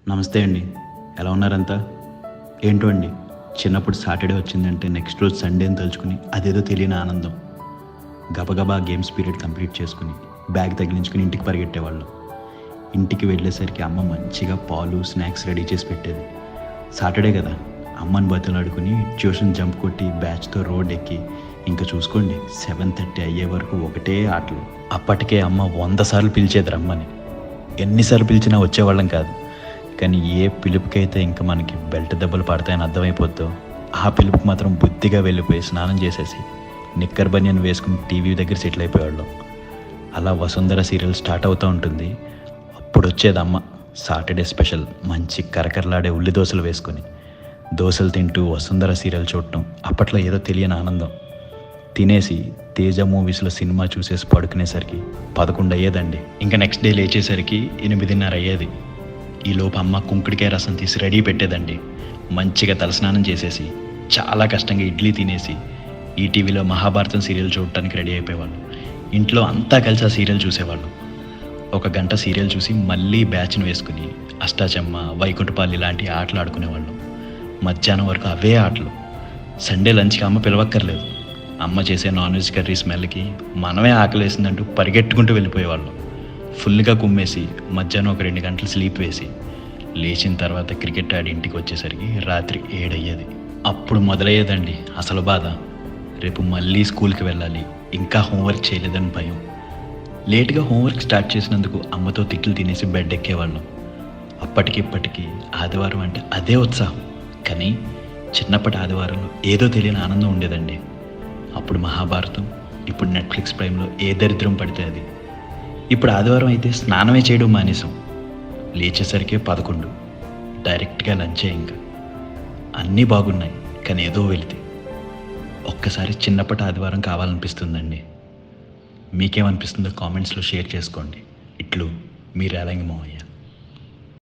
నమస్తే అండి. ఎలా ఉన్నారంతా? ఏంటో అండి, చిన్నప్పుడు సాటర్డే వచ్చిందంటే నెక్స్ట్ రోజు సండేని తలుచుకుని అదేదో తెలియని ఆనందం. గబగబా గేమ్స్ పీరియడ్ కంప్లీట్ చేసుకుని బ్యాగ్ తగిలించుకుని ఇంటికి పరిగెట్టేవాళ్ళం. ఇంటికి వెళ్ళేసరికి అమ్మ మంచిగా పాలు, స్నాక్స్ రెడీ చేసి పెట్టేది. సాటర్డే కదా, అమ్మని బతులాడుకుని ట్యూషన్ జంప్ కొట్టి బ్యాచ్తో రోడ్ ఎక్కి ఇంకా చూసుకోండి 7:30 అయ్యే వరకు ఒకటే ఆటలు. అప్పటికే అమ్మ 100 సార్లు పిలిచేది రమ్మని. ఎన్నిసార్లు పిలిచినా వచ్చేవాళ్ళం కాదు. కానీ ఏ పిలుపుకైతే ఇంకా మనకి బెల్ట్ దెబ్బలు పడతాయని అర్థమైపోద్దో ఆ పిలుపుకి మాత్రం బుద్ధిగా వెళ్ళిపోయి స్నానం చేసేసి నిక్కర్ బనియన్ వేసుకుని టీవీ దగ్గర సెటిల్ అయిపోయేవాళ్ళం. అలా వసుంధర సీరియల్ స్టార్ట్ అవుతూ ఉంటుంది. అప్పుడు వచ్చేది అమ్మ సాటర్డే స్పెషల్ మంచి కరకరలాడే ఉల్లి దోశలు వేసుకొని దోశలు తింటూ వసుంధర సీరియల్ చూడటం అప్పట్లో ఏదో తెలియని ఆనందం. తినేసి తేజ మూవీస్లో సినిమా చూసేసి పడుకునేసరికి 11 అయ్యేదండి. ఇంకా నెక్స్ట్ డే లేచేసరికి 8:30 అయ్యేది. ఈలోపు అమ్మ కుంకుడికాయ రసం తీసి రెడీ పెట్టేదండి. మంచిగా తలస్నానం చేసేసి చాలా కష్టంగా ఇడ్లీ తినేసి ఈటీవీలో మహాభారతం సీరియల్ చూడటానికి రెడీ అయిపోయేవాళ్ళు. ఇంట్లో అంతా కలిసి ఆ సీరియల్ చూసేవాళ్ళు. 1 గంట సీరియల్ చూసి మళ్ళీ బ్యాచ్ను వేసుకుని అష్టాచెమ్మ, వైకుంఠపాలి లాంటి ఆటలు ఆడుకునేవాళ్ళం. మధ్యాహ్నం వరకు అవే ఆటలు. సండే లంచ్కి అమ్మ పిలవక్కర్లేదు. అమ్మ చేసే నాన్ వెజ్ కర్రీ స్మెల్కి మనమే ఆకలేసిందంటూ పరిగెట్టుకుంటూ వెళ్ళిపోయేవాళ్ళం. ఫుల్గా కుమ్మేసి మధ్యాహ్నం ఒక 2 గంటలు స్లీప్ వేసి లేచిన తర్వాత క్రికెట్ ఆడి ఇంటికి వచ్చేసరికి రాత్రి 7 అయ్యేది. అప్పుడు మొదలయ్యేదండి అసలు బాధ. రేపు మళ్ళీ స్కూల్కి వెళ్ళాలి, ఇంకా హోంవర్క్ చేయలేదని భయం. లేట్గా హోంవర్క్ స్టార్ట్ చేసినందుకు అమ్మతో తిట్లు తినేసి బెడ్ ఎక్కేవాళ్ళం. అప్పటికిప్పటికీ ఆదివారం అంటే అదే ఉత్సాహం. కానీ చిన్నప్పటి ఆదివారంలో ఏదో తెలియని ఆనందం ఉండేదండి. అప్పుడు మహాభారతం, ఇప్పుడు నెట్ఫ్లిక్స్ ప్రైమ్లో ఏ దరిద్రం పడితే అది. ఇప్పుడు ఆదివారం అయితే స్నానమే చేయడం మానేసాం. లేచేసరికి 11, డైరెక్ట్గా లంచే. ఇంకా అన్నీ బాగున్నాయి, కానీ ఏదో వెళితే ఒక్కసారి చిన్నప్పటి ఆదివారం కావాలనిపిస్తుందండి. మీకేమనిపిస్తుందో కామెంట్స్లో షేర్ చేసుకోండి. ఇట్లు మీ రేలంగి మావయ్య.